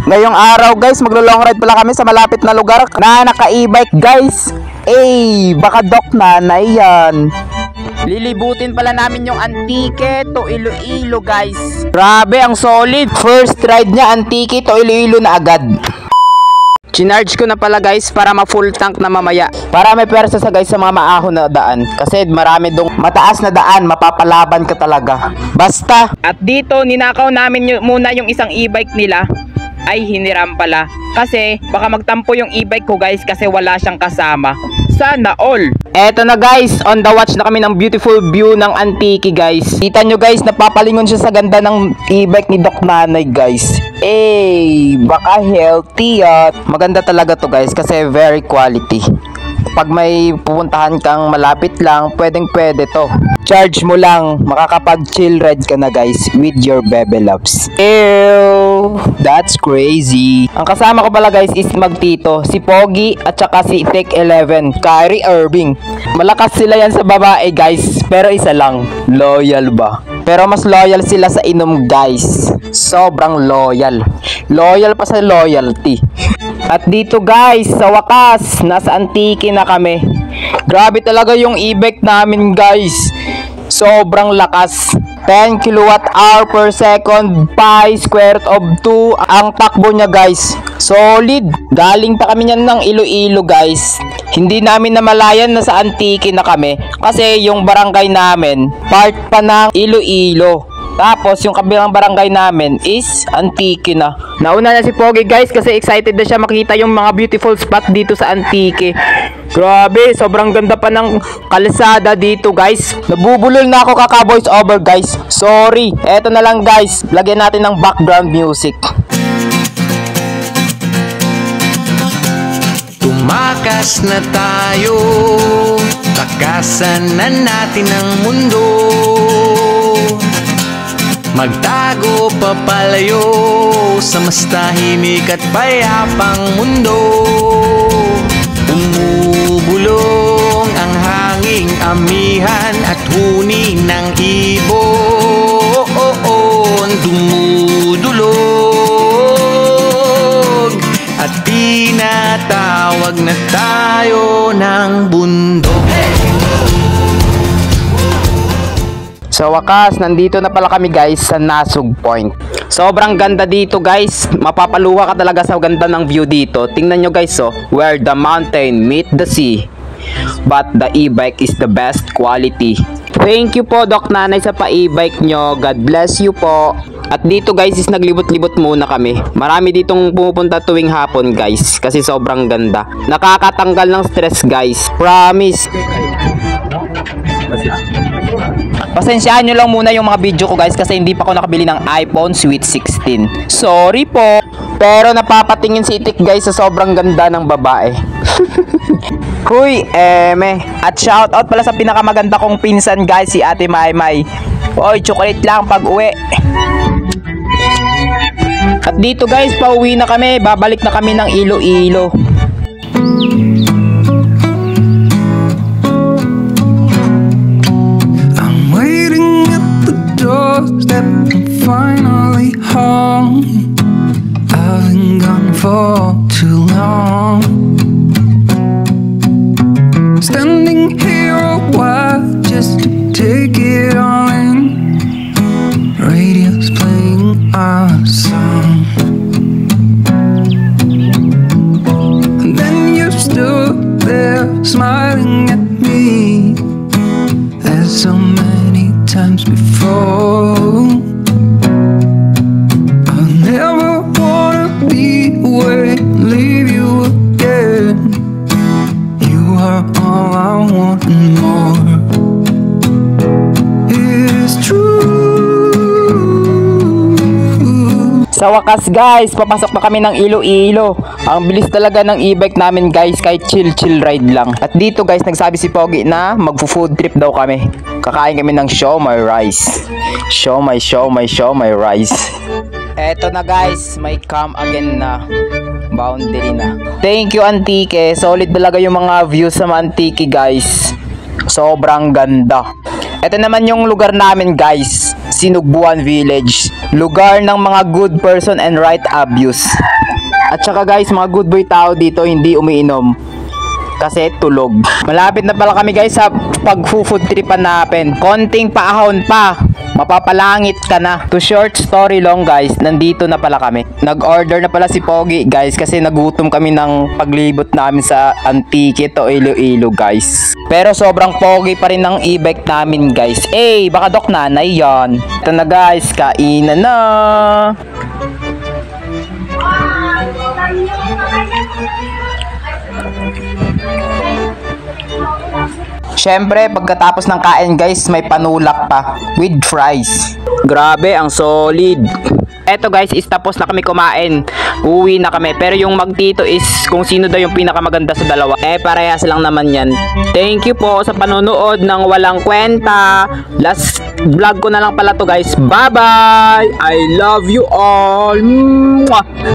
Ngayong araw guys, maglo-long ride pala kami sa malapit na lugar na naka-e-bike guys. Baka Doc Nanay yan. Lilibutin pala namin yung Antique to Iloilo guys. Grabe, ang solid. First ride niya, Antique to Iloilo na agad. Chinarge ko na pala guys para ma-full tank na mamaya. Para may pwersa sa guys sa mga maahon na daan. Kasi marami dong mataas na daan, mapapalaban ka talaga. Basta. At dito, ninakaw namin muna yung isang e-bike nila. Ay, hiniram pala. Kasi baka magtampo yung e-bike ko guys kasi wala siyang kasama. Sana all. Eto na guys, on the watch na kami ng beautiful view ng Antique guys. Kita nyo guys, napapalingon siya sa ganda ng e-bike ni Doc Nanay guys. Baka healthy at maganda talaga to guys kasi very quality. Pag may pupuntahan kang malapit lang, pwedeng pwede to. Charge mo lang, makakapag-chill ride ka na guys with your bebe loves. Ew, that's crazy. Ang kasama ko pala guys is magtito, si Pogi at saka si Tech 11, Kyrie Irving. Malakas sila yan sa babae guys, pero isa lang, loyal ba? Pero mas loyal sila sa inom guys. Sobrang loyal. Loyal pa sa loyalty. At dito guys, sa wakas, nasa Antique na kami. Grabe talaga yung e-bike namin guys. Sobrang lakas. 10 kWh per second, pi square root of 2 ang takbo niya guys. Solid. Galing pa kami niyan ng Iloilo guys. Hindi namin namalayan na sa Antique na kami kasi yung barangay namin part pa ng Iloilo. Tapos yung kabilang barangay namin is Antique na. Nauna na si Pogi guys kasi excited na siya makita yung mga beautiful spot dito sa Antique. Grabe, sobrang ganda pa ng kalsada dito guys. Nabubulol na ako kaka-voice over guys. Sorry, eto na lang guys. Lagyan natin ng background music. Tumakas na tayo, takasan na natin ang mundo. Magtago papalayo sa mas tahimik at payapang mundo. Umubulong ang hanging amihan at huni ng ibon. Dumudulog at tinatawag na tayo ng bundok. Sa wakas, nandito na pala kami guys sa Nasug Point. Sobrang ganda dito guys. Mapapaluha ka talaga sa ganda ng view dito. Tingnan nyo guys where the mountain meet the sea. But the e-bike is the best quality. Thank you po Doc Nanay sa pa-e-bike nyo. God bless you po. At dito guys is naglibot-libot muna kami. Marami ditong pumupunta tuwing hapon guys. Kasi sobrang ganda. Nakakatanggal ng stress guys. Promise. Pasensyaan nyo lang muna yung mga video ko guys kasi hindi pa ako nakabili ng iPhone Sweet 16. Sorry po. Pero napapatingin si Itik guys sa sobrang ganda ng babae. Kuy, eme. At shoutout pala sa pinakamaganda kong pinsan guys, si Ate Maymay. Oy, chocolate lang pag uwi. At dito guys, pauwi na kami. Babalik na kami ng Iloilo. Step finally home. I've been gone for too long. Standing here a while just to take it all in. Radio's playing our song, and then you stood there smiling at me as so many times before. I'll never wanna be away, leave you again. You are all I want and more. It is true. Sa wakas guys, papasok pa kami ng Iloilo. Ang bilis talaga ng e-bike namin guys, kahit chill ride lang. At dito guys, nagsabi si Pogi na magfo-food trip daw kami. Kakain kami ng siomai rice. Siomai rice. Eto na guys, may come again na boundary na. Thank you Antique. Solid talaga yung mga views sa Antique guys. Sobrang ganda. Ito naman yung lugar namin guys. Sinugbuan Village. Lugar ng mga good person and right abuse. At saka guys, mga good boy tao dito hindi umiinom. Kasi tulog. Malapit na pala kami guys sa pag-food tripan natin. Konting paahon pa. Mapapalangit ka na. To short story long guys, nandito na pala kami. Nag-order na pala si Pogi guys kasi nagutom kami ng paglibot namin sa Antique to Iloilo guys. Pero sobrang pogi pa rin ng e-bike namin guys. Baka Doc Nanay yan. Ito na guys, kainan na. Syempre, pagkatapos ng kain guys, may panulak pa with fries. Grabe, ang solid. Eto guys, is tapos na kami kumain. Uwi na kami. Pero yung magtito is kung sino daw yung pinakamaganda sa dalawa. Parehas lang naman yan. Thank you po sa panonood ng walang kwenta. Last vlog ko na lang pala to guys. Bye bye! I love you all! Mwah!